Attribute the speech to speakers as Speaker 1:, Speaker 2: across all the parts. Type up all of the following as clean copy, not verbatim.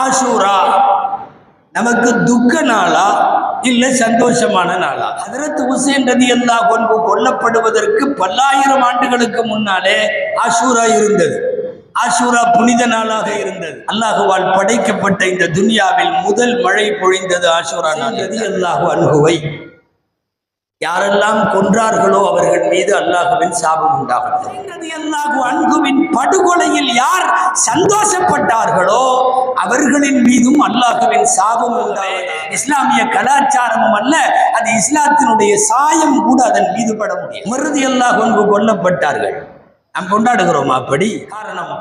Speaker 1: ஆஷூரா நமக்கு துக்க நாளா இல்லை சந்தோஷமான நாளா? ஹஜ்ரத் ஹுசைன் ரலியல்லாஹு அன்ஹு கொல்லப்படுவதற்கு பல்லாயிரம் ஆண்டுகளுக்கு முன்னாலே ஆஷூரா இருந்தது. ஆஷூரா புனித நாளாக இருந்தது. அல்லாஹுவால் படைக்கப்பட்ட இந்த துனியாவில் முதல் மழை பொழிந்தது ஆஷூரா நாள். ரலியல்லாஹு அன்ஹுவை யாரெல்லாம் கொன்றார்களோ அவர்கள் மீது அல்லாஹுவின் சாபம் உண்டாகும். ரலியல்லாஹு அன்ஹுவின் படுகொலையில் யார் சந்தோஷப்பட்டார்களோ அவர்களின் மீதும் அல்லாஹுவின் சாபம் உண்டாகும். இஸ்லாமிய கலாச்சாரமும் அல்ல, அது இஸ்லாத்தினுடைய சாயம் கூட அதன் மீது பட முடியும். உமர் ரலியல்லாஹு அன்ஹு கொல்லப்பட்டார்கள், நாம் கொண்டாடுகிறோம். அப்படி காரணம்,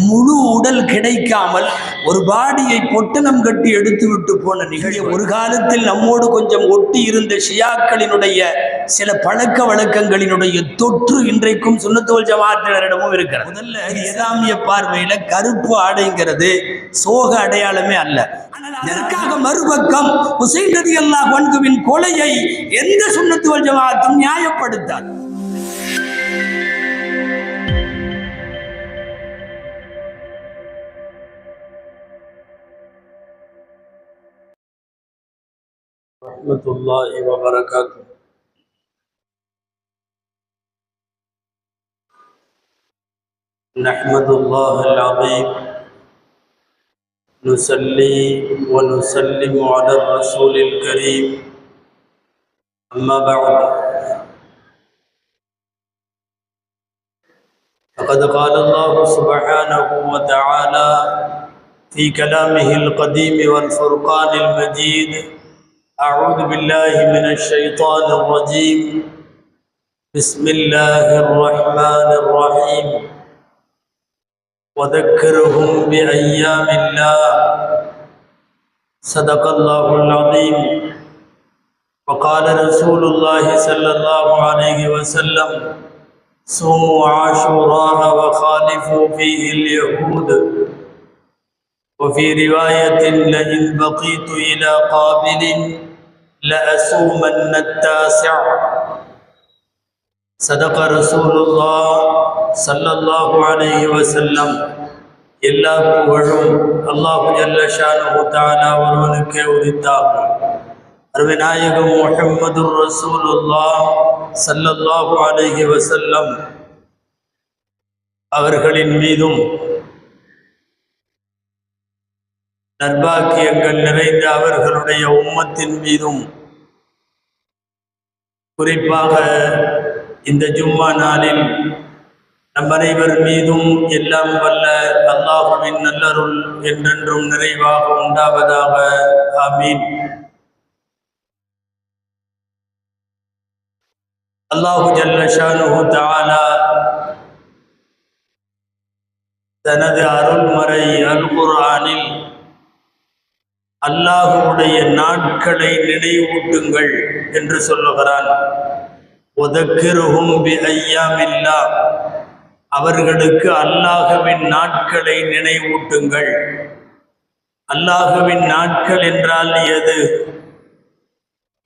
Speaker 1: முழு உடல் கிடைக்காமல் ஒரு பாடியை பொட்டணம் கட்டி எடுத்து விட்டு போன நிகழ்வு. ஒரு காலத்தில் நம்மோடு கொஞ்சம் ஒட்டி இருந்த ஷியாக்களினுடைய சில பழக்க வழக்கங்களினுடைய தொற்று இன்றைக்கும் சுன்னத் வல் ஜமாஅத்தினரிடமும் இருக்கிறது. முதல்ல இஸ்லாமிய பார்வையில கருப்பு ஆடைங்கிறது சோக அடையாளமே அல்ல. அதற்காக மறுபக்கம் ஹுசைன் ரலியல்லாஹு அன்ஹுவின் கொலையை எந்த சுன்னத் வல் ஜமாஅத்தும் நியாயப்படுத்தார். रहमतुल्लाहि व बरकातुहू। नहमदुल्लाहल अज़ीम नुसल्ली व नुसल्लिमु अला रसूलिल करीम अम्मा बअद फ़क़द क़ाल अल्लाहु सुब्हानहु व तआला फ़ी कलामिहिल क़दीम वल फ़ुरक़ानिल मजीद أعوذ بالله من الشيطان الرجيم بسم الله الرحمن الرحيم وذكرهم بأيام الله صدق الله العظيم وقال رسول الله صلى الله عليه وسلم صوموا عاشوراء وخالفوا فيه اليهود وفي رواية لئن بقيت إلى قابل لأصومن التاسع صدق رسول الله صلى الله عليه وسلم. எல்லா புகழும் அல்லாஹ் ஜல்ல ஷானஹு தஆலா ஒருவனுக்கே உரித்தாகும். அருமைநாயகம் முஹம்மதுர் ரசூலுல்லாஹ் ஸல்லல்லாஹு அலைஹி வஸல்லம் அவர்களின் மீதும் நற்பாக்கியங்கள் நிறைந்த அவர்களுடைய உம்மத்தின் மீதும், குறிப்பாக இந்த ஜும்மா நாளில் நம் அனைவர் மீதும் எல்லாம் வல்ல அல்லாஹுவின் நல்லருள் என்றென்றும் நிறைவாக உண்டாவதாக. ஆமீன். அல்லாஹு ஜல்ல ஷானுஹு தஆலா தனது அருள்மறை அல் குர்ஆனில் அல்லாஹுடைய நாட்களை நினைவூட்டுங்கள் என்று சொல்லுகிறான். வதக்கிருஹும் பிஅய்யாமில்லாஹ், அவர்களுக்கு அல்லாஹுவின் நாட்களை நினைவூட்டுங்கள். அல்லாஹுவின் நாட்கள் என்றால் எது?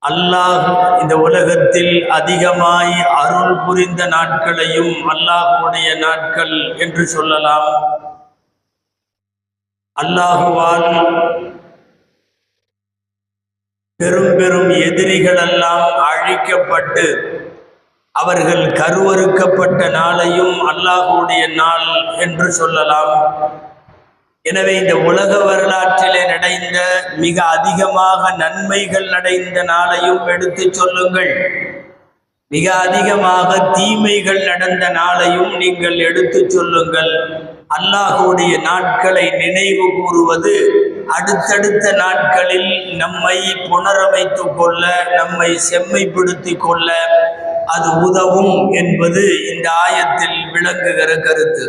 Speaker 1: அல்லாஹ் இந்த உலகத்தில் அதிகமாய் அருள் புரிந்த நாட்களையும் அல்லாஹுடைய நாட்கள் என்று சொல்லலாம். அல்லாஹுவால் பெரும் பெரும் எதிரிகளெல்லாம் அழிக்கப்பட்டு அவர்கள் கருவறுக்கப்பட்ட நாளையும் அல்லாஹுடைய நாள் என்று சொல்லலாம். எனவே இந்த உலக வரலாற்றிலே நடந்த மிக அதிகமாக நன்மைகள் நடந்த நாளையும் எடுத்து சொல்லுங்கள், மிக அதிகமாக தீமைகள் நடந்த நாளையும் நீங்கள் எடுத்து சொல்லுங்கள். அல்லாஹுடைய நாட்களை நினைவு கூறுவது அடுத்தடுத்த நாட்களில் நம்மை புனரமைத்து கொள்ள, நம்மை செம்மைப்படுத்திக் கொள்ள அது உதவும் என்பது இந்த ஆயத்தில் விளங்குகிற கருத்து.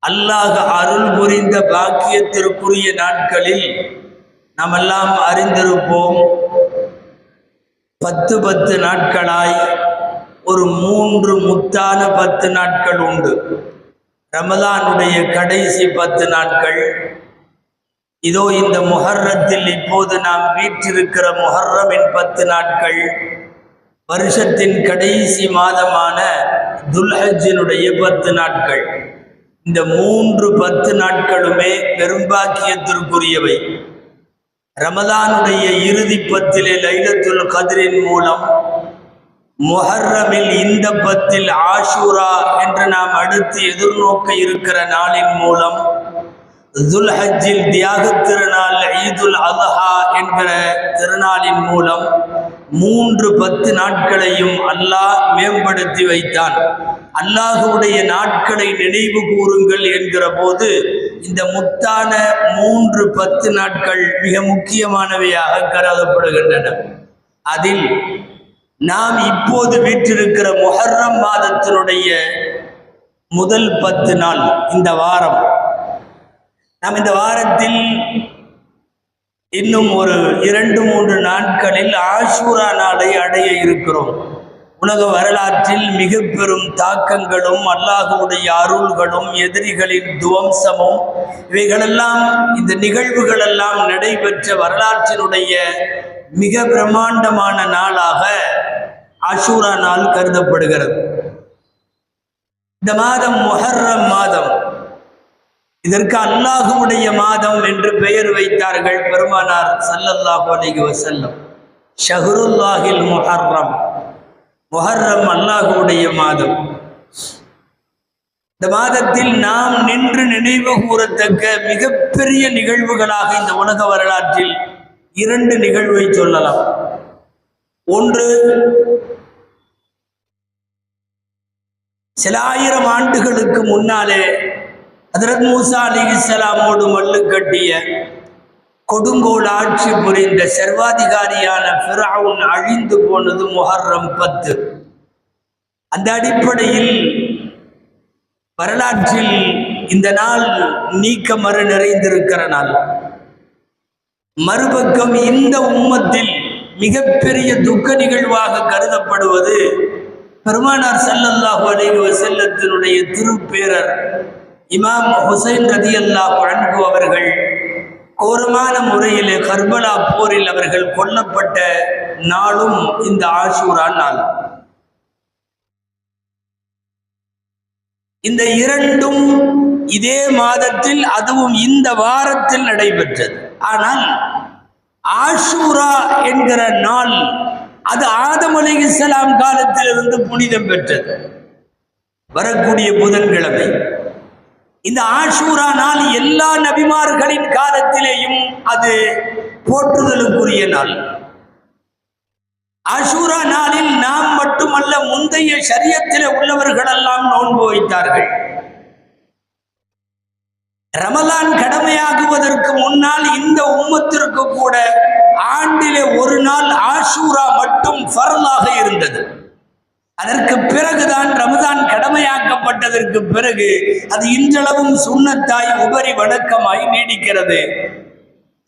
Speaker 1: அல்லாஹ் அருள் புரிந்த பாக்கியத்திற்குரிய நாட்களில் நாம் எல்லாம் அறிந்திருப்போம். 10 நாட்களாய் ஒரு 3 முத்தான 10 நாட்கள் உண்டு. ரமலானுடைய கடைசி 10 நாட்கள், இதோ இந்த முஹர்ரத்தில் இப்போது நாம் வீற்றிருக்கிற முஹர்ரமின் 10 நாட்கள், வருஷத்தின் கடைசி மாதமான துல்ஹஜ்ஜினுடைய 10 நாட்கள். இந்த 3-10 நாட்களுமே பெரும்பாக்கியத்திற்குரியவை. ரமதானுடைய இறுதி 10 லைலத்துல் கத்ரின் மூலம், முஹர்ரமில் இந்த 10 ஆஷூரா என்று நாம் அடுத்து எதிர்நோக்க இருக்கிற நாளின் மூலம், துல்ஹஜ்ஜில் தியாக திருநாள் ஈதுல் அத்ஹா என்கிற திருநாளின் மூலம் 3-10 நாட்களையும் அல்லாஹ் மேம்படுத்தி வைத்தான். அல்லாஹுடைய நாட்களை நினைவு கூறுங்கள் என்கிற போது இந்த முத்தான 3-10 நாட்கள் மிக முக்கியமானவையாக கருதப்படுகின்றன. அதில் நாம் இப்போது வீற்றிருக்கிற முஹர்ரம் மாதத்தினுடைய முதல் 10 நாள், இந்த வாரம், நாம் இந்த வாரத்தில் இன்னும் ஒரு 2-3 நாட்களில் ஆஷூரா நாளை அடைய இருக்கிறோம். உலக வரலாற்றில் மிக பெரும் தாக்கங்களும் அல்லாஹுடைய அருள்களும் எதிரிகளின் துவம்சமும் இவைகளெல்லாம், இந்த நிகழ்வுகளெல்லாம் நடைபெற்ற வரலாற்றினுடைய மிக பிரம்மாண்டமான நாளாக ஆஷூரா நாள் கருதப்படுகிறது. இந்த மாதம் முஹர்ரம் மாதம். இதற்கு அல்லாஹுடைய மாதம் என்று பெயர் வைத்தார்கள் பெருமானார் ஸல்லல்லாஹு அலைஹி வஸல்லம். ஷஹ்ருல்லாஹில் முஹர்ரம், முஹர்ரம் அல்லாஹுடைய மாதம். இந்த மாதத்தில் நாம் நின்று நினைவு கூறத்தக்க மிகப்பெரிய நிகழ்வுகளாக இந்த உலக வரலாற்றில் 2 நிகழ்வை சொல்லலாம். ஒன்று, சில ஆயிரம் ஆண்டுகளுக்கு முன்னாலே ஹஜ்ரத் மூசா அலைஹிஸ்ஸலாமோடு மல்லு கட்டிய, கொடுங்கோல் ஆட்சி புரிந்த சர்வாதிகாரியான ஃபிரௌன் அழிந்து போனது முஹர்ரம் 10. அந்த அடிப்படையில் வரலாற்றில் இந்த நாள் நீக்கமறு நிறைந்திருக்கிற நாள். மறுபக்கம் இந்த உம்மத்தில் மிகப்பெரிய துக்க நிகழ்வாக கருதப்படுவது பெருமானார் ஸல்லல்லாஹு அலைஹி வஸல்லத்தினுடைய திருப்பேரர் இமாம் ஹுசைன் ரலியல்லாஹு அன்ஹு அவர்கள் கோரமான முறையில் கர்பலா போரில் அவர்கள் கொல்லப்பட்ட நாளும் இந்த ஆஷூரா நாள். இந்த 2ம் இதே மாதத்தில், அதுவும் இந்த வாரத்தில் நடைபெற்றது. ஆனால் ஆஷூரா என்கிற நாள் அது ஆதம் அலைஹிஸ்ஸலாம் காலத்திலிருந்து புனிதம் பெற்றது. வரக்கூடிய புதன்கிழமை இந்த ஆஷூரா நாள் எல்லா நபிமார்களின் காலத்திலேயும் அது போற்றுதலுக்குரிய நாள். ஆஷூரா நாளில் நாம் மட்டுமல்ல, முந்தைய ஷரியத்தில் உள்ளவர்களெல்லாம் நோன்பு வைத்தார்கள். ரமலான் கடமையாகுவதற்கு முன்னால் இந்த உம்மத்திற்கு கூட ஆண்டிலே ஒரு நாள் ஆஷூரா மட்டும் ஃபர்லாக இருந்தது. அதற்கு பிறகுதான் ரமதான் கடமையாக்கப்பட்டதற்கு பிறகு அது இன்றளவும் சுன்னத்தாய் உபரி வணக்கமாய் நீடிக்கிறது.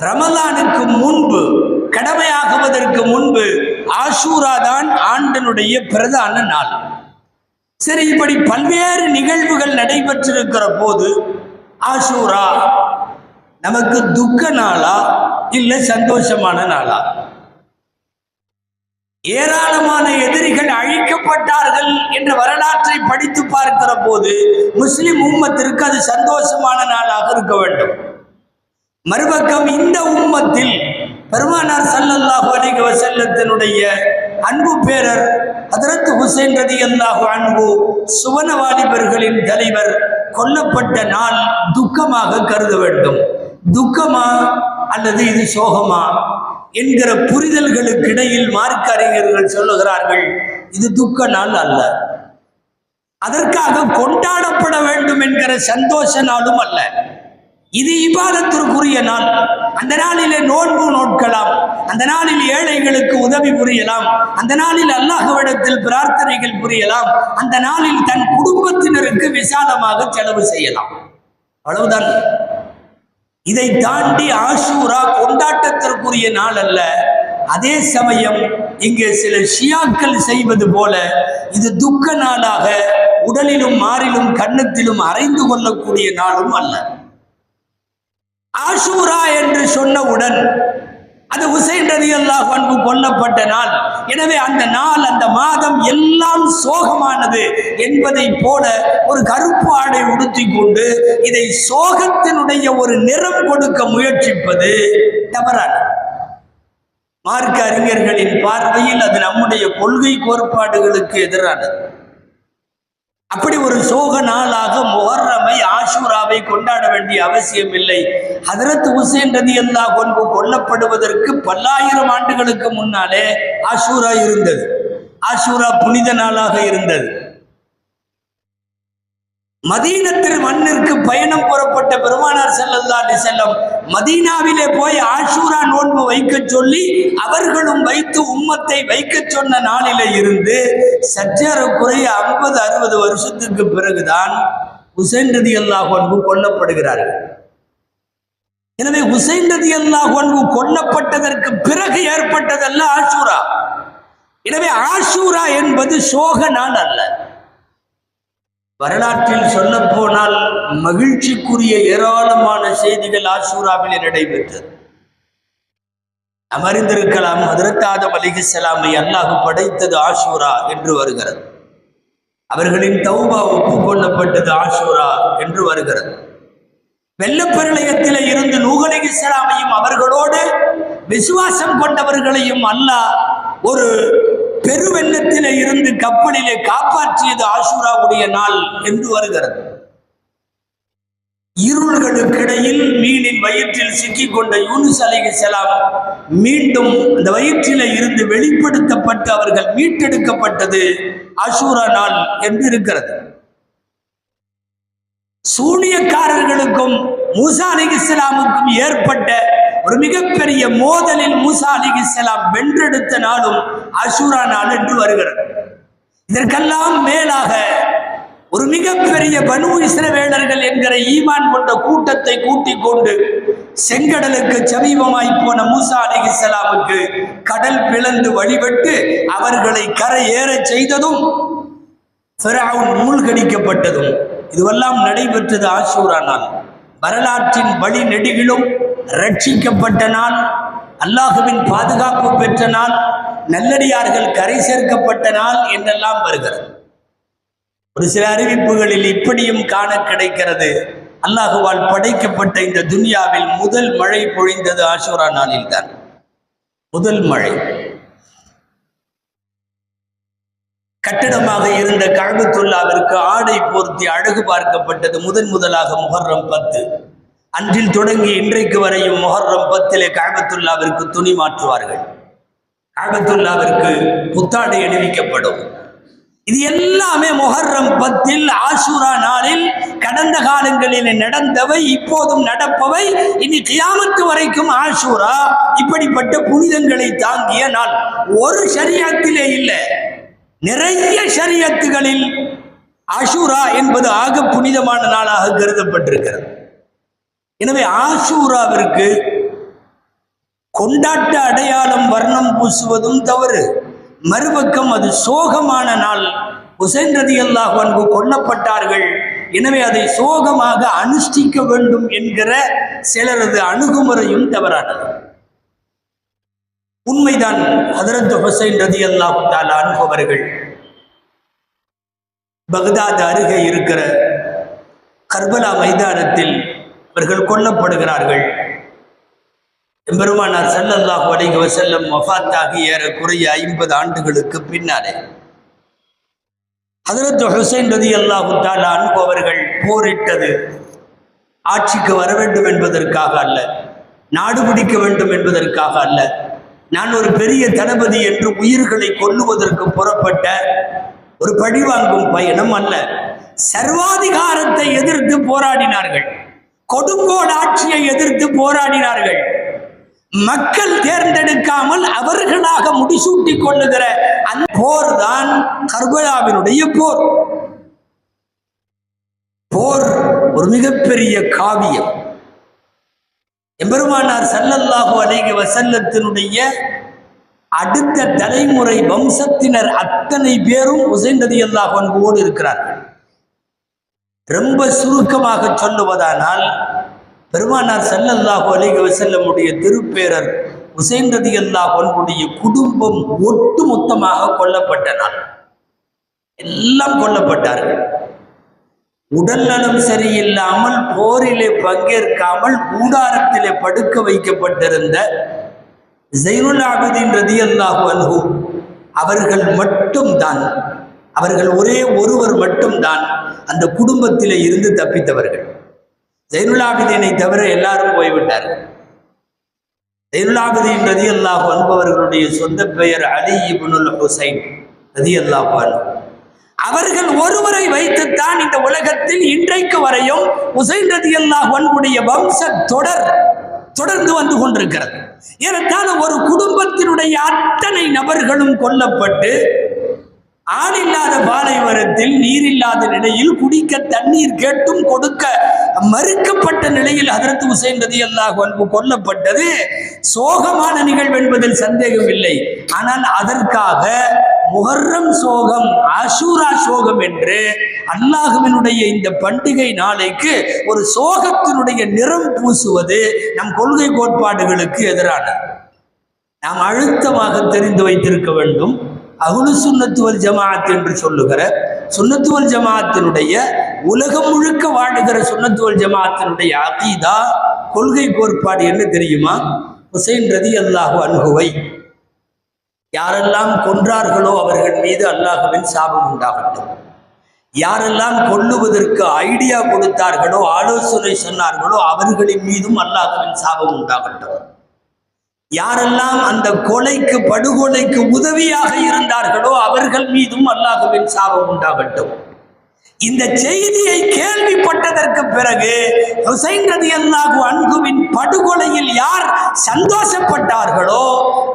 Speaker 1: ரமலானுக்கு முன்பு, கடமையாகுவதற்கு முன்பு ஆஷூரா தான் ஆண்டனுடைய பிரதான நாள். சரி, இப்படி பல்வேறு நிகழ்வுகள் நடைபெற்றிருக்கிற போது ஆஷூரா நமக்கு துக்க நாளா இல்லை சந்தோஷமான நாளா? ஏராளமான எதிரிகள் அழிக்கப்பட்டார்கள் என்ற வரலாற்றை படித்து பார்க்கிற போது முஸ்லிம் உம்மத்திற்கு அது சந்தோஷமான நாளாக இருக்க வேண்டும். மறுபக்கம் இந்த உம்மத்தில் பெருமானார் ஸல்லல்லாஹு அலைஹி வஸல்லத்தினுடைய அன்பு பேரர் ஹஜ்ரத் ஹுசைன் ரலியல்லாஹு அன்ஹு சுவனவாலிபர்களின் தலைவர் கொல்லப்பட்ட நாள் துக்கமாக கருத வேண்டும். துக்கமா அல்லது இது சோகமா என்கிற புரிதல்களுக்கு இடையில் மார்க்க அறிஞர்கள் சொல்லுகிறார்கள், இது துக்க நாள் அல்ல, அதற்காக கொண்டாடப்பட வேண்டும் என்கிற சந்தோஷ நாளும் அல்ல. இது இபாதத்திற்குரிய நாள். அந்த நாளிலே நோன்பு நோட்கலாம், அந்த நாளில் ஏழைகளுக்கு உதவி புரியலாம், அந்த நாளில் அல்லாஹ்விடத்தில் பிரார்த்தனைகள் புரியலாம், அந்த நாளில் தன் குடும்பத்தினருக்கு விசாலமாக செலவு செய்யலாம். அவ்வளவுதான். இதை தாண்டி ஆஷூரா கொண்டாட்டத்திற்குரிய நாள் அல்ல. அதே சமயம் இங்கே சில ஷியாக்கள் செய்வது போல இது துக்க நாளாக உடலிலும் மாறிலும் கன்னத்திலும் அறைந்து கொள்ளக்கூடிய நாளும் அல்ல. ஆஷூரா என்று சொன்னவுடன் அது ஹுசைன் ரலியல்லாஹு அன்ஹு கொல்லப்பட்ட நாள். எனவே அந்த நாள், அந்த மாதம் எல்லாம் சோகமானது என்பதை போல ஒரு கருப்பு ஆடை உடுத்தி கொண்டு இதை சோகத்தினுடைய ஒரு நிறம் கொடுக்க முயற்சிப்பது தவறானது. மார்க்க அறிஞர்களின் பார்வையில் அது நம்முடைய கொள்கை கோட்பாடுகளுக்கு எதிரானது. அப்படி ஒரு சோக நாளாக முஹர்ரமை, ஆஷூராவை கொண்டாட வேண்டிய அவசியம் இல்லை. ஹஜ்ரத் ஹுசைன் ரலியல்லாஹு அன்ஹு கொல்லப்படுவதற்கு பல்லாயிரம் ஆண்டுகளுக்கு முன்னாலே ஆஷூரா இருந்தது. ஆஷூரா புனித நாளாக இருந்தது. மதீனத்தில் மண்ணிற்கு பயணம் புறப்பட்ட பெருமானார் ஸல்லல்லாஹு அலைஹி வஸல்லம் மதீனாவிலே போய் ஆஷூரா நோன்பு வைக்க சொல்லி அவர்களும் வைத்து உம்மத்தை வைக்க சொன்ன நாளிலே இருந்து சற்றேறக்குறைய 50-60 வருஷத்துக்கு பிறகுதான் ஹுசைன் ரலியல்லாஹு அன்ஹு கொல்லப்படுகிறார்கள். எனவே ஹுசைன் ரலியல்லாஹு அன்ஹு கொல்லப்பட்டதற்கு பிறகு ஏற்பட்டதல்ல ஆஷூரா. எனவே ஆஷூரா என்பது சோக நாள் அல்ல. வரலாற்றில் சொல்ல போனால் மகிழ்ச்சிக்குரிய ஏராளமான செய்திகள் ஆஷூராவிலே நடைபெற்றது. அமர்ந்திருக்கலாம், ஹஜ்ரத் ஆதம் அலைஹிஸ்ஸலாமை அல்லாஹ் படைத்தது ஆஷூரா என்று வருகிறது. அவர்களின் தௌபா ஒப்புக்கொள்ளப்பட்டது ஆஷூரா என்று வருகிறது. வெள்ளப்பெருளையத்திலே இருந்து நூஹ் அலைஹிஸ்ஸலாமையும் அவர்களோடு விசுவாசம் கொண்டவர்களையும் அல்லாஹ் ஒரு பெருவெள்ளத்திலே இருந்து கப்பலிலே காப்பாற்றியது ஆஷூராவுடைய நாள் என்று வருகிறது. இருள்களுக்கிடையில் மீனின் வயிற்றில் சிக்கிக் கொண்ட யூனுஸ் அலைஹிஸ்ஸலாம் மீண்டும் அந்த வயிற்றிலே இருந்து வெளிப்படுத்தப்பட்டு அவர்கள் மீட்டெடுக்கப்பட்டது ஆஷூரா நாள் என்று இருக்கிறது. சூனியக்காரர்களுக்கும் மூசா அலைஹிஸ்ஸலாமுக்கும் ஏற்பட்ட ஒரு மிகப்பெரிய மோதலில் மூசா அலைஹிஸ்ஸலாம் வென்றெடுத்த நாளும் ஆஷூரா நாள் என்று வருகிறது. இதற்கெல்லாம் மேலாக ஒரு மிகப்பெரிய பனு இஸ்ரவேலர்கள் என்கிற ஈமான் கொண்ட கூட்டத்தை கூட்டிக் கொண்டு செங்கடலுக்கு சமீபமாய் போன மூசா அலைஹிஸ்ஸலாமுக்கு கடல் பிளந்து வழிபட்டு அவர்களை கரை ஏற செய்ததும் ஃபிரௌன் மூழ்கடிக்கப்பட்டதும் இதுவெல்லாம் நடைபெற்றது ஆஷூரா நாள். வரலாற்றின் வழி நெடுகிலும் ரட்சிக்கப்பட்ட நாள், அல்லாஹுவின் பாதுகாப்பு பெற்ற நாள், நல்லடியார்கள் கரை சேர்க்கப்பட்ட நாள் என்றெல்லாம் வருகிறது. ஒரு சில அறிவிப்புகளில் இப்படியும் காண கிடைக்கிறது, அல்லாஹுவால் படைக்கப்பட்ட இந்த துன்யாவில் முதல் மழை பொழிந்தது ஆஷூரா நாளில் தான். முதல் மழை. கட்டடமாக இருந்த கஅபத்துல்லாவிற்கு ஆடை போர்த்தி அழகு பார்க்கப்பட்டது முதலாக முஹர்ரம் 10. அன்றில் தொடங்கி இன்றைக்கு வரையும் முஹர்ரம் 10 கஅபத்துல்லாவிற்கு துணி மாற்றுவார்கள். கஅபத்துல்லாவிற்கு புத்தாடை அணிவிக்கப்படும். இது எல்லாமே முஹர்ரம் 10 ஆஷூரா நாளில் கடந்த காலங்களில் நடந்தவை, இப்போதும் நடப்பவை, இனி கியாமத்து வரைக்கும் ஆஷூரா இப்படிப்பட்ட புனிதங்களை தாங்கிய நாள். ஒரு ஷரியத்திலே இல்லை, நிறைய ஷரியத்துகளில் ஆஷூரா என்பது ஆக புனிதமான நாளாக கருதப்பட்டிருக்கிறது. எனவே ஆஷூராவிற்கு கொண்டாட்ட அடையாளம் வர்ணம் பூசுவதும் தவறு. மறுபக்கம் அது சோகமான நாள். ஹுசைன் ரலியல்லாஹு அன்ஹு கொல்லப்பட்டார்கள், எனவே அதை சோகமாக அனுஷ்டிக்க வேண்டும் என்கிற சிலரது அணுகுமுறையும் தவறானது. உண்மைதான், ஹஜ்ரத் ஹுசைன் ரலியல்லாஹு தஆலா அன்ஹு அவர்கள் பக்தாத் அருகே இருக்கிற கர்பலா மைதானத்தில் அவர்கள் கொல்லப்படுகிறார்கள். பெருமானார் ஸல்லல்லாஹு அலைஹி வஸல்லம் வஃபாத்தாகி ஏறக்குறைய 50 ஆண்டுகளுக்கு பின்னாலே ஹஜ்ரத் ஹுசைன் ரலியல்லாஹு தஆலா அன்ஹு அவர்கள் போரிட்டது ஆட்சிக்கு வர வேண்டும் என்பதற்காக அல்ல, நாடு பிடிக்க வேண்டும் என்பதற்காக அல்ல, நான் ஒரு பெரிய தளபதி என்று உயிர்களை கொல்லுவதற்கு புறப்பட்ட ஒரு பழிவாங்கும் பயணம் அல்ல. சர்வாதிகாரத்தை எதிர்த்து போராடினார்கள், கொடுங்கோல் ஆட்சியை எதிர்த்து போராடினார்கள். மக்கள் தேர்ந்தெடுக்காமல் அவர்களாக முடிசூட்டிக் கொள்ளுகிற அந்த போர் தான் கர்பலாவினுடைய போர். போர் ஒரு மிகப்பெரிய காவியம். எம்பெருமானார் ஸல்லல்லாஹு அலைஹி வஸல்லத்தினுடைய அடுத்த தலைமுறை வம்சத்தினர் அத்தனை பேரும் ஹுசைன் ரலியல்லாஹு அன்ஹுவோடு இருக்கிறார்கள். ரொம்ப சுருக்கமாக சொல்லுவதானால் பெருமானார் ஸல்லல்லாஹு அலைஹி வஸல்லமுடைய திருப்பேரர் ஹுசைன் ரலியல்லாஹு அன்ஹுடைய குடும்பம் ஒட்டு மொத்தமாக கொல்லப்பட்ட நாள். எல்லாம் கொல்லப்பட்டார்கள். உடல் நலம் சரியில்லாமல் போரிலே பங்கேற்காமல் கூடாரத்திலே படுக்க வைக்கப்பட்டிருந்த ஸைனுல் ஆபிதீன் ரலியல்லாஹு அன்ஹு அவர்கள் மட்டும்தான், அவர்கள் ஒரே ஒருவர் மட்டும்தான் அந்த குடும்பத்திலே இருந்து தப்பித்தவர்கள். ஸைனுல் ஆபிதீனை தவிர எல்லாரும் போய்விட்டார்கள். ஸைனுல் ஆபிதீன் ரலியல்லாஹு அன்ஹு அவர்களுடைய சொந்த பெயர் அலி இப்னுல் ஹுசைன் ரலியல்லாஹு அன்ஹு. அவர்கள் ஒருவரை வைத்துத்தான் இந்த உலகத்தில் இன்றைக்கு வரையும் ஹுசைன் ரலியல்லாஹு அன்ஹுடைய வம்ச தொடர்ந்து வந்து கொண்டிருக்கிறது. ஏனென்றால் ஒரு குடும்பத்தினுடைய அத்தனை நபர்களும் கொல்லப்பட்டு ஆள் இல்லாத பாலைவனத்தில் நீர் இல்லாத நிலையில் குடிக்க தண்ணீர் கேட்டும் கொடுக்க மறுக்கப்பட்ட நிலையில் ஹஜ்ரத் ஹுசைன் ரலியல்லாஹு அன்ஹு கொல்லப்பட்டது சோகமான நிகழ்வு என்பதில் சந்தேகம் இல்லை. ஆனால் அதற்காக முஹர்ரம் சோகம், ஆஷூரா சோகம் என்று அல்லாஹ்வினுடைய இந்த பண்டிகை நாளைக்கு ஒரு சோகத்தினுடைய நிறம் பூசுவது நம் கொள்கை கோட்பாடுகளுக்கு எதிரானது. நாம் அழுத்தமாக தெரிந்து வைத்திருக்க வேண்டும். அஹ்லு சுன்னத்து வல் ஜமாஅத் என்று சொல்லுகிற சுன்னத்து வல் ஜமாஅத்தினுடைய உலகம் முழுக்க வாழுகிற சுன்னத்து வல் ஜமாஅத்தினுடைய அகீதா கொள்கை கோட்பாடு என்ன தெரியுமா? ஹுசைன் ரலியல்லாஹு அன்ஹுவை யாரெல்லாம் கொன்றார்களோ அவர்கள் மீது அல்லாஹ்வின் சாபம் உண்டாகட்டும். யாரெல்லாம் கொல்லுவதற்கு ஐடியா கொடுத்தார்களோ, ஆலோசனை சொன்னார்களோ அவர்களின் மீதும் அல்லாஹ்வின் சாபம் உண்டாகட்டும். யாரெல்லாம் அந்த கொலைக்கு, படுகொலைக்கு உதவியாக இருந்தார்களோ அவர்கள் மீதும் அல்லாஹ்வின் சாபம் உண்டாகட்டும். இந்த செய்தியை கேள்விப்பட்டதற்கு பிறகு ஹுசைன் ரலியல்லாஹு அன்ஹுவின் படுகொலையில் யார் சந்தோஷப்பட்டார்களோ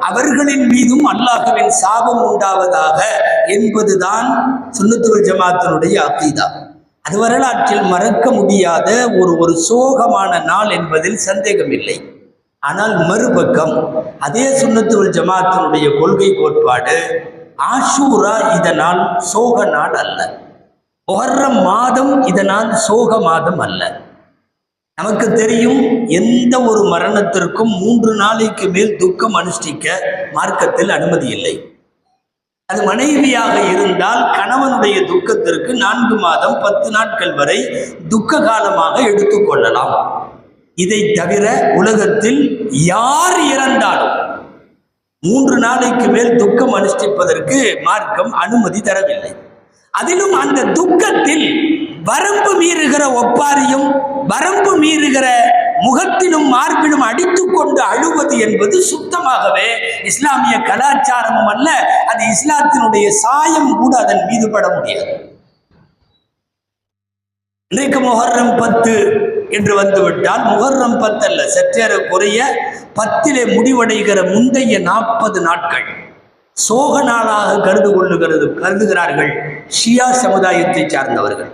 Speaker 1: அவர்களின் மீதும் அல்லாஹ்வின் சாபம் உண்டாவதாக என்பதுதான் சுன்னத்து வல் ஜமாஅத்தினுடைய அகீதா. அது வரலாற்றில் மறக்க முடியாத ஒரு சோகமான நாள் என்பதில் சந்தேகம் இல்லை. ஆனால் மறுபக்கம் அதே சுன்னத்து வல் ஜமாஅத்தினுடைய கொள்கை கோட்பாடு ஆஷூரா இதனால் சோக நாள் அல்ல, முஹர்ரம் மாதம் இதனால் சோக மாதம் அல்ல. நமக்கு தெரியும், எந்த ஒரு மரணத்திற்கும் 3 நாளைக்கு மேல் துக்கம் அனுஷ்டிக்க மார்க்கத்தில் அனுமதி இல்லை. அது மனைவியாக இருந்தால் கணவனுடைய துக்கத்திற்கு 4 மாதம் 10 நாட்கள் வரை துக்க காலமாக எடுத்துக்கொள்ளலாம். இதை தவிர உலகத்தில் யார் இறந்தாலும் 3 நாளைக்கு மேல் துக்கம் அனுஷ்டிப்பதற்கு மார்க்கம் அனுமதி தரவில்லை. அதிலும் அந்த துக்கத்தில் வரம்பு மீறுகிற ஒப்பாரியும் வரம்பு மீறுகிற முகத்திலும் மார்பிலும் அடித்துக்கொண்டு அழுவது என்பது சுத்தமாகவே இஸ்லாமிய கலாச்சாரமும் அல்ல. அது இஸ்லாத்தினுடைய சாயம் கூட அதன் மீது பட முடியாது. இன்றைக்கு முஹர்ரம் 10 என்று வந்துவிட்டால் முஹர்ரம் 10 அல்ல, சற்றேறக்குறைய 10 முடிவடைகிற முந்தைய 40 நாட்கள் சோக நாளாக கருதுகிறார்கள் ஷியா சமுதாயத்தை சார்ந்தவர்கள்.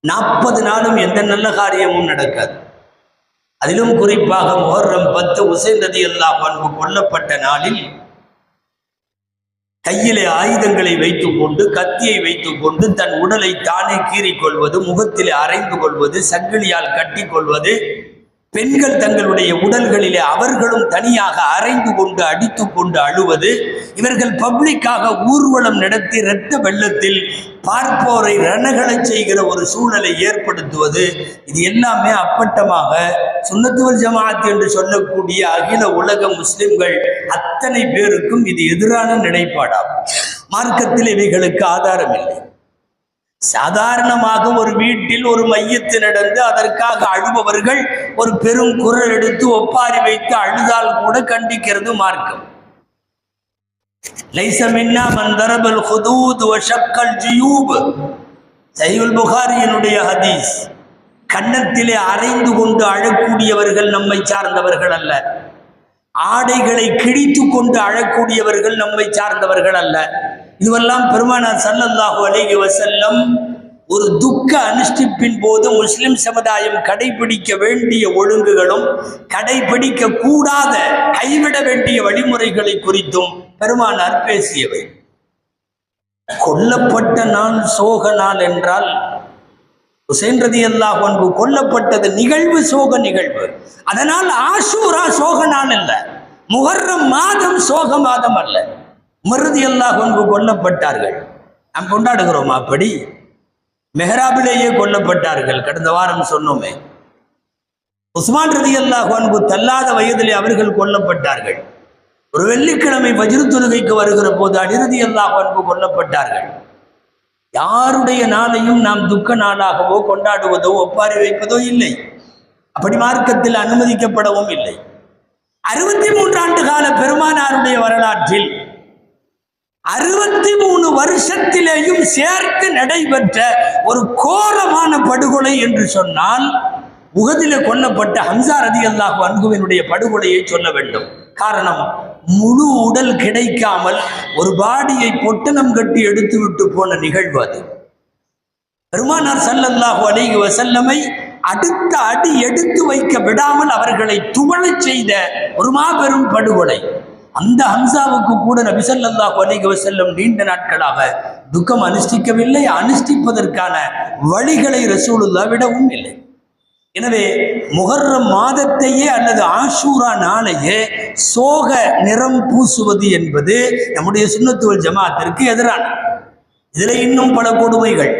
Speaker 1: 40 நாளும் எந்த நல்ல காரியமும் நடக்காது. அதிலும் குறிப்பாக முஹர்ரம் 10 ஹுசைன் ரலியல்லாஹு அன்ஹு கொல்லப்பட்ட நாளில் கையிலே ஆயுதங்களை வைத்துக் கொண்டு, கத்தியை வைத்துக் கொண்டு தன் உடலை தானே கீறிக்கொள்வது, முகத்திலே அரைந்து கொள்வது, சங்கிலியால் கட்டி கொள்வது, பெண்கள் தங்களுடைய உடல்களிலே அவர்களும் தனியாக அரைந்து கொண்டு அடித்துக் கொண்டு அழுவது, இவர்கள் பப்ளிக்காக ஊர்வலம் நடத்தி இரத்த வெள்ளத்தில் பார்ப்போரை ரணகளை செய்கிற ஒரு சூழலை ஏற்படுத்துவது, இது எல்லாமே அப்பட்டமாக சுன்னத்து வல் ஜமாஅத் என்று சொல்லக்கூடிய அகில உலக முஸ்லிம்கள் அத்தனை பேருக்கும் இது எதிரான நிலைப்பாடாகும். மார்க்கத்தில் இவைகளுக்கு ஆதாரம் இல்லை. சாதாரணமாக ஒரு வீட்டில் ஒரு மையத்து நடந்து அதற்காக அழுபவர்கள் ஒரு பெரும் குரல் எடுத்து ஒப்பாரி வைத்து அழுதால் கூட கண்டிக்கிறது மார்க்கம். லைஸ மின்னா மன் தரபல் ஹுதூத் வ ஷக்கல் ஜுயூப், சஹீஹுல் புகாரியினுடைய ஹதீஸ். கன்னத்திலே அரைந்து கொண்டு அழக்கூடியவர்கள் நம்மை சார்ந்தவர்கள் அல்ல. ஆடைகளை கிழித்து கொண்டு அழக்கூடியவர்கள் நம்மை சார்ந்தவர்கள் அல்ல. இதுவெல்லாம் பெருமானார் ஸல்லல்லாஹு அலைஹி வஸல்லம் ஒரு துக்க அனுஷ்டிப்பின் போது முஸ்லிம் சமுதாயம் கடைபிடிக்க வேண்டிய ஒழுங்குகளும் கடைபிடிக்க கூடாத கைவிட வேண்டிய வழிமுறைகளை குறித்தும் பெருமானார் பேசியவை. கொல்லப்பட்ட நாள் சோக நாள் என்றால் ஹுசைன் ரலியல்லாஹு அன்ஹு கொல்லப்பட்டது நிகழ்வு சோக நிகழ்வு. அதனால் ஆஷூரா சோக நாள் அல்ல, முஹர்ரம் மாதம் சோக மாதம் அல்ல. உமர் ரலியல்லாஹு அன்ஹு கொல்லப்பட்டார்கள், நாம் கொண்டாடுகிறோம். அப்படி மெஹராபிலேயே கொல்லப்பட்டார்கள். கடந்த வாரம் சொன்னோமே. உஸ்மான் ரலியல்லாஹு அன்ஹு தள்ளாத வயதிலே அவர்கள் கொல்லப்பட்டார்கள். ஒரு வெள்ளிக்கிழமை ஃபஜ்ர் தொழுகைக்கு வருகிற போது அலி ரலியல்லாஹு அன்ஹு கொல்லப்பட்டார்கள். யாருடைய நாளையும் நாம் துக்க நாளாகவோ கொண்டாடுவதோ ஒப்பாரி வைப்பதோ இல்லை. அப்படி மார்க்கத்தில் அனுமதிக்கப்படவும் இல்லை. 63 ஆண்டு கால பெருமானாருடைய வரலாற்றில் 63 வருஷத்திலேயும் சேர்த்து நடைபெற்ற ஒரு கோரமான படுகொலை என்று சொன்னால் உஹதிலே கொல்லப்பட்ட ஹம்சா ரலியல்லாஹு அன்ஹுவினுடைய படுகொலையை சொல்ல வேண்டும். காரணம், முழு உடல் கிடைக்காமல் ஒரு பாடியை பொட்டணம் கட்டி எடுத்து விட்டு போன நிகழ்வு அது. பெருமானார் ஸல்லல்லாஹு அலைஹி வஸல்லமை அடுத்த அடி எடுத்து வைக்க விடாமல் அவர்களை துவளச் செய்த ஒரு மாபெரும் படுகொலை. அந்த ஹம்சாவுக்கு கூட நபி ஸல்லல்லாஹு அலைஹி வஸல்லம் நீண்ட நாட்களாக துக்கம் அனுஷ்டிக்கவில்லை. அனுஷ்டிப்பதற்கான வழிகளை ரசூலுல்லாஹ் விடவும் இல்லை. எனவே முஹர்ரம் மாதத்தையே அல்லது ஆஷூரா நாளையே சோக நிறம் பூசுவது என்பது நம்முடைய சுன்னத்து வல் ஜமாஅத்திற்கு எதிரான. இதில் இன்னும் பல கொடுமைகள்.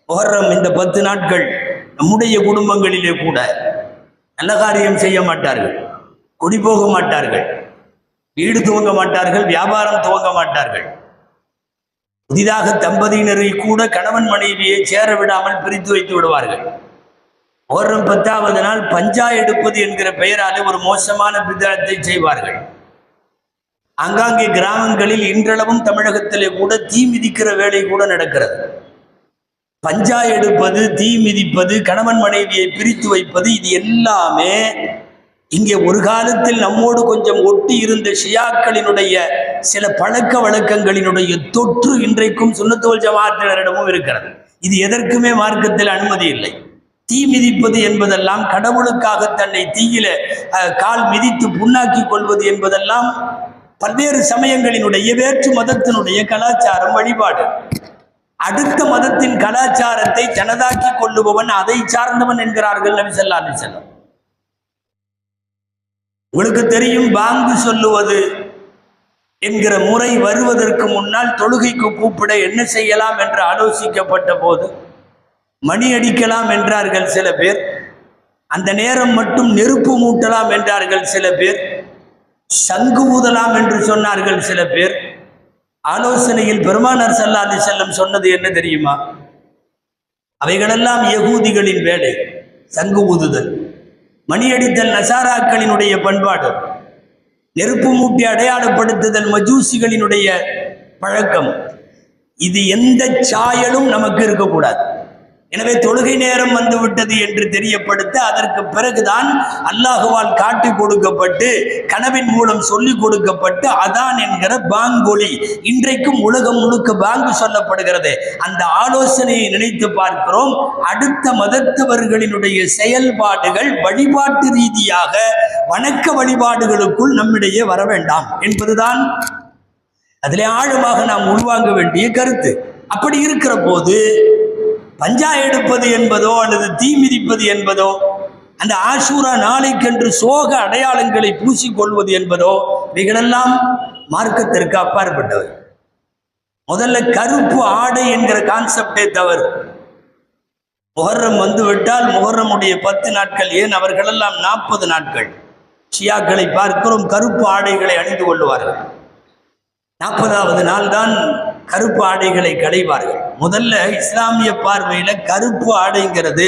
Speaker 1: முஹர்ரம் இந்த 10 நாட்கள் நம்முடைய குடும்பங்களிலே கூட நல்ல காரியம் செய்ய மாட்டார்கள், குடி போக மாட்டார்கள், வீடு துவங்க மாட்டார்கள், வியாபாரம் துவங்க மாட்டார்கள். புதிதாக தம்பதியினரை கூட கணவன் மனைவியை சேர விடாமல் பிரித்து வைத்து விடுவார்கள். முஹர்ரம் 10வது நாள் பஞ்சா எடுப்பது என்கிற பெயராலே ஒரு மோசமான பிதஅத்தை செய்வார்கள். ஆங்காங்கே கிராமங்களில் இன்றளவும் தமிழகத்திலே கூட தீ மிதிக்கிற வேலை கூட நடக்கிறது. பஞ்சா எடுப்பது, தீ மிதிப்பது, கணவன் மனைவியை பிரித்து வைப்பது, இது எல்லாமே இங்கே ஒரு காலத்தில் நம்மோடு கொஞ்சம் ஒட்டி இருந்த ஷியாக்களினுடைய சில பழக்க வழக்கங்களினுடைய தொற்று இன்றைக்கும் சுன்னத்து வல் ஜமாஅத்தினரிடமும் இருக்கிறது. இது எதற்குமே மார்க்கத்தில் அனுமதி இல்லை. தீ மிதிப்பது என்பதெல்லாம், கடவுளுக்காக தன்னை தீயில கால் மிதித்து புண்ணாக்கி கொள்வது என்பதெல்லாம் பல்வேறு சமயங்களினுடைய வேற்று மதத்தினுடைய கலாச்சாரம், வழிபாடு. அடுத்த மதத்தின் கலாச்சாரத்தை தனதாக்கி கொள்ளுபவன் அதை சார்ந்தவன் என்கிறார்கள் நபி ஸல்லல்லாஹு அலைஹி வஸல்லம். உங்களுக்கு தெரியும், பாங்கு சொல்லுவது என்கிற முறை வருவதற்கு முன்னால் தொழுகைக்கு கூப்பிட என்ன செய்யலாம் என்று ஆலோசிக்கப்பட்ட போது மணி அடிக்கலாம் என்றார்கள் சில பேர், அந்த நேரம் மட்டும் நெருப்பு மூட்டலாம் என்றார்கள் சில பேர், சங்கு ஊதலாம் என்று சொன்னார்கள் சில பேர். ஆலோசனையில் பெருமானார் ஸல்லல்லாஹு அலைஹி வஸல்லம் சொன்னது என்ன தெரியுமா? அவைகளெல்லாம் யகூதிகளின் வேலை. சங்கு ஊதுதல், மணியடித்தல் நசாராக்களினுடைய பண்பாடு, நெருப்பு மூட்டி அடையாளப்படுத்துதல் மஜூசிகளினுடைய பழக்கம். இது எந்த சாயலும் நமக்கு இருக்கக்கூடாது. எனவே தொழுகை நேரம் வந்துவிட்டது என்று தெரியப்படுத்த அதற்கு பிறகுதான் அல்லாஹுவால் காட்டி கொடுக்கப்பட்டு கனவின் மூலம் சொல்லிக் கொடுக்கப்பட்டு அதான் என்கிற பாங்கொலி இன்றைக்கும் உலகம் முழுக்க பாங்கு சொல்லப்படுகிறது. அந்த ஆலோசனையை நினைத்து பார்க்கிறோம். அடுத்த மதத்தவர்களினுடைய செயல்பாடுகள் வழிபாட்டு ரீதியாக வணக்க வழிபாடுகளுக்குள் நம்மிடையே வர வேண்டாம் என்பதுதான் அதிலே ஆழமாக நாம் உள்வாங்க வேண்டிய கருத்து. அப்படி இருக்கிற போது பஞ்சா எடுப்பது என்பதோ அல்லது தீ மிதிப்பது என்பதோ, அந்த ஆஷூரா நாளைக்கென்று சோக அடையாளங்களை பூசிக்கொள்வது என்பதோ, இவைகளெல்லாம் மார்க்கத்திற்கு அப்பாற்பட்டவை. முதல்ல கருப்பு ஆடை என்கிற கான்செப்டே தவறு. முஹர்ரம் வந்துவிட்டால் முஹர்ரமுடைய 10 நாட்கள், ஏன் அவர்களெல்லாம் 40 நாட்கள் ஷியாக்களை பார்க்கிறோம் கருப்பு ஆடைகளை அணிந்து கொள்வார்கள். 40வது நாள் தான் கருப்பு ஆடைகளை களைவார்கள். முதல்ல இஸ்லாமிய பார்வையில கருப்பு ஆடைங்கிறது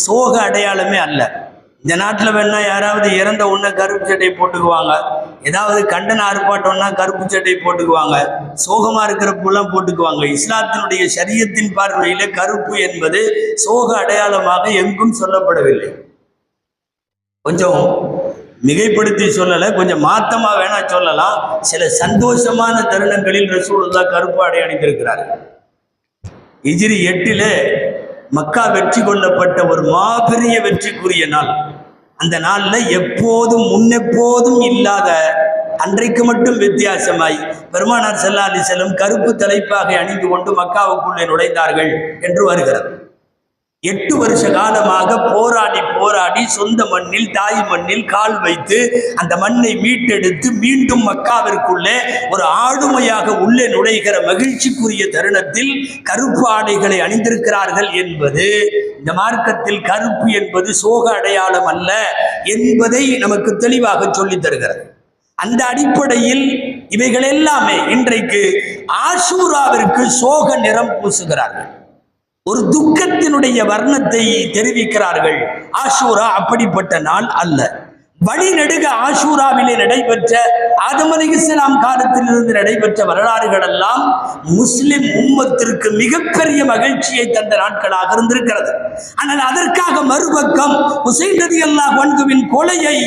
Speaker 1: சோக அடையாளமே அல்ல. இந்த நாட்டில் வேணா யாராவது இறந்த உடனே கருப்பு சட்டை போட்டுக்குவாங்க, ஏதாவது கண்டன ஆர்ப்பாட்டம்னா கருப்பு சட்டை போட்டுக்குவாங்க, சோகமா இருக்கிறப்பெல்லாம் போட்டுக்குவாங்க. இஸ்லாத்தினுடைய ஷரியத்தின் பார்வையில கருப்பு என்பது சோக அடையாளமாக எங்கும் சொல்லப்படவில்லை. கொஞ்சம் மிகைப்படுத்தி சொல்லலை, கொஞ்சம் மாத்தமா வேணா சொல்லலாம். சில சந்தோஷமான தருணங்களில் ரசூலுல்லாஹ் கருப்பு ஆடை அணிந்திருக்கிறார்கள். ஹிஜ்ரி 8 மக்கா வெற்றி கொள்ளப்பட்ட ஒரு மாபெரிய வெற்றிக்குரிய நாள். அந்த நாள்ல எப்போதும் முன்னெப்போதும் இல்லாத, அன்றைக்கு மட்டும் வித்தியாசமாய் பெருமானார் ஸல்லல்லாஹு அலைஹி வஸல்லம் கருப்பு தலைப்பாகை அணிந்து கொண்டு மக்காவுக்குள்ளே நுழைந்தார்கள் என்று வருகிறது. 8 வருஷ காலமாக போராடி போராடி சொந்த மண்ணில் தாய் மண்ணில் கால் வைத்து அந்த மண்ணை மீட்டெடுத்து மீண்டும் மக்காவிற்குள்ளே ஒரு ஆளுமையாக உள்ளே நுழைகிற மகிழ்ச்சிக்குரிய தருணத்தில் கருப்பு ஆடைகளை அணிந்திருக்கிறார்கள் என்பது இந்த மார்க்கத்தில் கருப்பு என்பது சோக அடையாளம் அல்ல என்பதை நமக்கு தெளிவாக சொல்லித் தருகிறது. அந்த அடிப்படையில் இவைகள் எல்லாமே இன்றைக்கு ஆஷூராவிற்கு சோக நிறம் பூசுகிறார்கள், ஒரு துக்கத்தினுடைய வர்ணத்தை தெரிவிக்கிறார்கள். ஆஷூரா அப்படிப்பட்ட நாள் அல்ல. வழிநெடுக ஆஷூராவிலே நடைபெற்ற ஆதம் அலைஹிஸ்ஸலாம் காலத்திலிருந்து நடைபெற்ற வரலாறுகள் எல்லாம் முஸ்லிம் உம்மத்திற்கு மிகப்பெரிய மகிழ்ச்சியை தந்த நாட்களாக இருந்திருக்கிறது. ஆனால் அதற்காக மறுபக்கம் ஹுசைன் ரலியல்லாஹு அன்ஹுவின் கொலையை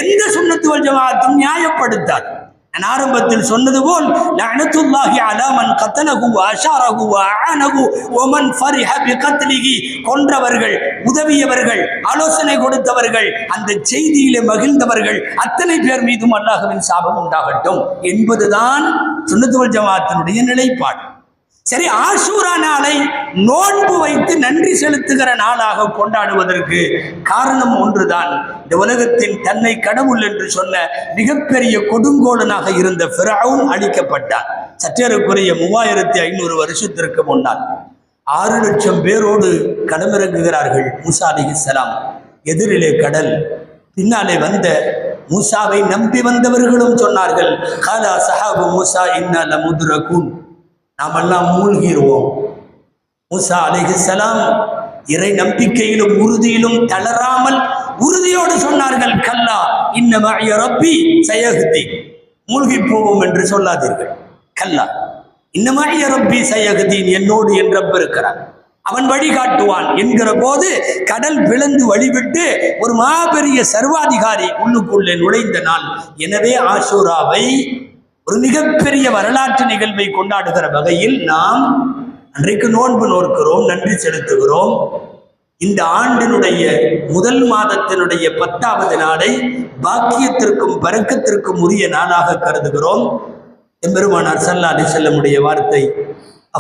Speaker 1: எந்த சுன்னத்து வல் ஜமாஅத்தும் நியாயப்படுத்தாது. நான் ஆரம்பத்தில் சொன்னது போல் லஅனத்துல்லாஹி அலா மன் கத்தலஹு வ அஷாரஹு வ அஅனஹு வ மன் ஃபரிஹ பிகத்லிஹி, கொன்றவர்கள், உதவியவர்கள், ஆலோசனை கொடுத்தவர்கள், அந்த செய்தியிலே மகிழ்ந்தவர்கள் அத்தனை பேர் மீதும் அல்லாஹ்வின் சாபம் உண்டாகட்டும் என்பதுதான் சுன்னத்து வல் ஜமாஅத்தினுடைய நிலைப்பாடு. சரி, ஆஷூரா நாளை நோன்பு வைத்து நன்றி செலுத்துகிற நாளாக கொண்டாடுவதற்கு காரணம் ஒன்றுதான். இந்த உலகத்தின் தன்னை கடவுள் என்று சொன்ன மிகப்பெரிய கொடுங்கோலனாக இருந்த ஃபிரௌன் அழிக்கப்பட்டார். சற்றேறக்குறைய 3500 வருஷத்திற்கு முன்னால் 6 லட்சம் பேரோடு களமிறங்குகிறார்கள் மூசா அலைஹிஸ்ஸலாம். எதிரிலே கடல், பின்னாலே வந்த மூசாவை நம்பி வந்தவர்களும் சொன்னார்கள், காலா சஹாபு மூசா இன்னா லமுத்ரகூன், நாமெல்லாம் மூழ்கிடுவோம். மூசா அலைஹிஸ்ஸலாம் இறை நம்பிக்கையிலும் உறுதியிலும் தளராமல் உறுதியோடு சொன்னார்கள், கல்லா இன்ன மஅய ரப்பி சயஹ்தி, மூழ்கி போவோம் என்று சொல்லாதீர்கள். கல்லா இன்ன மஅய ரப்பி சயஹ்தி, என்னோடு என் ரப் இருக்கிறான், அவன் வழிகாட்டுவான் என்கிற போது கடல் பிளந்து வழிவிட்டு ஒரு மாபெரிய சர்வாதிகாரி உள்ளுக்குள்ளே நுழைந்த நாள். எனவே ஆஷூராவை ஒரு மிகப்பெரிய வரலாற்று நிகழ்வை கொண்டாடுகிற வகையில் நாம் அன்றைக்கு நோன்பு நோக்கிறோம், நன்றி செலுத்துகிறோம். இந்த ஆண்டினுடைய முதல் மாதத்தினுடைய 10வது நாளை பாக்கியத்திற்கும் பரக்கத்திற்கும் உரிய நாளாக கருதுகிறோம். எம்பெருமானார் ஸல்லல்லாஹு அலைஹி வஸல்லமுடைய வார்த்தை,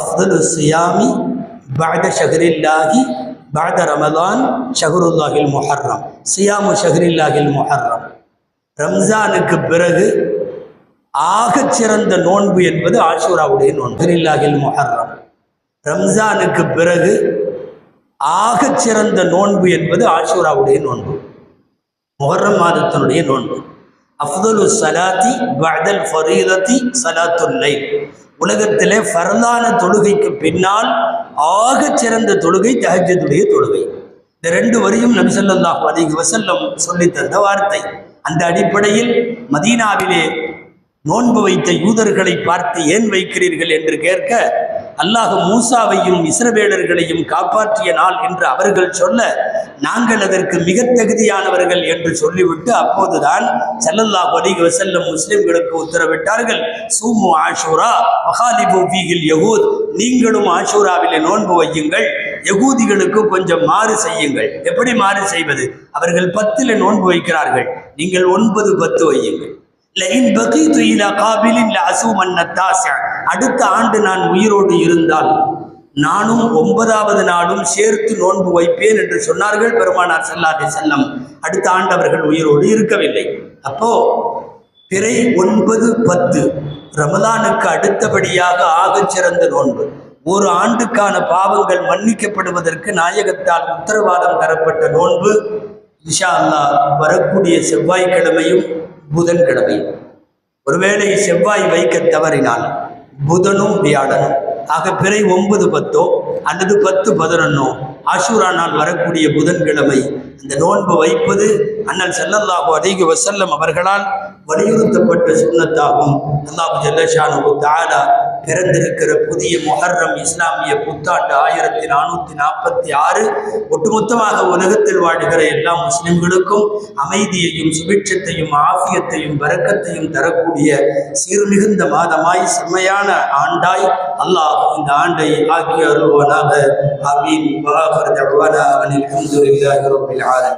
Speaker 1: அஃதலு ஸியாமி பஅத ஷஹ்ரில்லாஹி பஅத ரமலான் ஷஹ்ருல்லாஹில் முஹர்ரம், ஸியாமு ஷஹ்ரில்லாஹில் முஹர்ரம், ரம்ஜானுக்கு பிறகு ஆகச் சிறந்த நோன்பு என்பது ஆஷூராவுடைய நோன்பு. ஷஹ்ரில்லாஹில் முஹர்ரம், ரம்ஜானுக்கு பிறகு ஆகச் சிறந்த நோன்பு என்பது ஆஷூராவுடைய நோன்பு, முஹர்ரம் மாதத்தினுடைய நோன்பு. அஃதலு ஸலாத்தி பஅதல் ஃபரீதத்தி ஸலாத்துல் லைல், உலகத்திலே ஃபர்லான தொழுகைக்கு பின்னால் ஆகச் சிறந்த தொழுகை தஹஜ்ஜுடைய தொழுகை. இந்த 2 வரியும் நபி ஸல்லல்லாஹு அலைஹி வஸல்லம் சொல்லித் தந்த வார்த்தை. அந்த அடிப்படையில் மதீனாவிலே நோன்பு வைத்த யூதர்களை பார்த்து ஏன் வைக்கிறீர்கள் என்று கேட்க, அல்லாஹ் மூசாவையும் இஸ்ரவேலர்களையும் காப்பாற்றிய நாள் என்று அவர்கள் சொல்ல, நாங்கள் அதற்கு மிக தகுதியானவர்கள் என்று சொல்லிவிட்டு அப்போதுதான் ஸல்லல்லாஹு அலைஹி வஸல்லம் முஸ்லிம்களுக்கு உத்தரவிட்டார்கள், சூமு ஆஷூரா வகாலிபு ஃபீஹில் யஹூத், நீங்களும் ஆஷூராவிலே நோன்பு வையுங்கள், யகூதிகளுக்கு கொஞ்சம் மாறு செய்யுங்கள். எப்படி மாறு செய்வது? அவர்கள் 10 நோன்பு வைக்கிறார்கள், நீங்கள் 9, 10 வையுங்கள். அடுத்த ஆண்டு நான் உயிரோடு இருந்தால் நானும் 9வது நாளும் சேர்த்து நோன்பு வைப்பேன் என்று சொன்னார்கள் பெருமானார் ஸல்லல்லாஹு அலைஹி வஸல்லம். அடுத்த ஆண்டு அவர்கள் உயிரோடு இருக்கவில்லை. அப்போ பிறை 9, 10 ரமலானுக்கு அடுத்தபடியாக ஆகச் சிறந்த நோன்பு. ஒரு ஆண்டுக்கான பாவங்கள் மன்னிக்கப்படுவதற்கு நாயகத்தால் உத்தரவாதம் தரப்பட்ட நோன்பு இன்ஷா அல்லாஹ் வரக்கூடிய செவ்வாய்க்கிழமையும் புதன்கிழமையும். ஒருவேளை செவ்வாய் வைக்க தவறினால் புதனும் வியாழனும் ஆக பிறை 9, 10 அல்லது 10, 11 ஆஷூரா நாள் வரக்கூடிய புதன்கிழமை இந்த நோன்பு வைப்பது அண்ணல் ஸல்லல்லாஹு அலைஹி வஸல்லம் அவர்களால் வலியுறுத்தப்பட்ட சுன்னத்தாகும். அல்லாஹ் ஜல்ல ஷானுஹு தஆலா பிறந்திருக்கிற புதிய முஹர்ரம் இஸ்லாமிய புத்தாண்டு 1446 ஒட்டுமொத்தமாக உலகத்தில் வாழ்கிற எல்லா முஸ்லிம்களுக்கும் அமைதியையும் சுபிட்சத்தையும் ஆஃபியத்தையும் பரக்கத்தையும் தரக்கூடிய சீர்மிகுந்த மாதமாய் செம்மையான ஆண்டாய் அல்லாஹ் இந்த ஆண்டை ஆக்கி அருள்வானாக. ஆமீன். வஆகிரு தஅவானா அனில் ஹம்துலில்லாஹி ரப்பில் ஆலமீன்.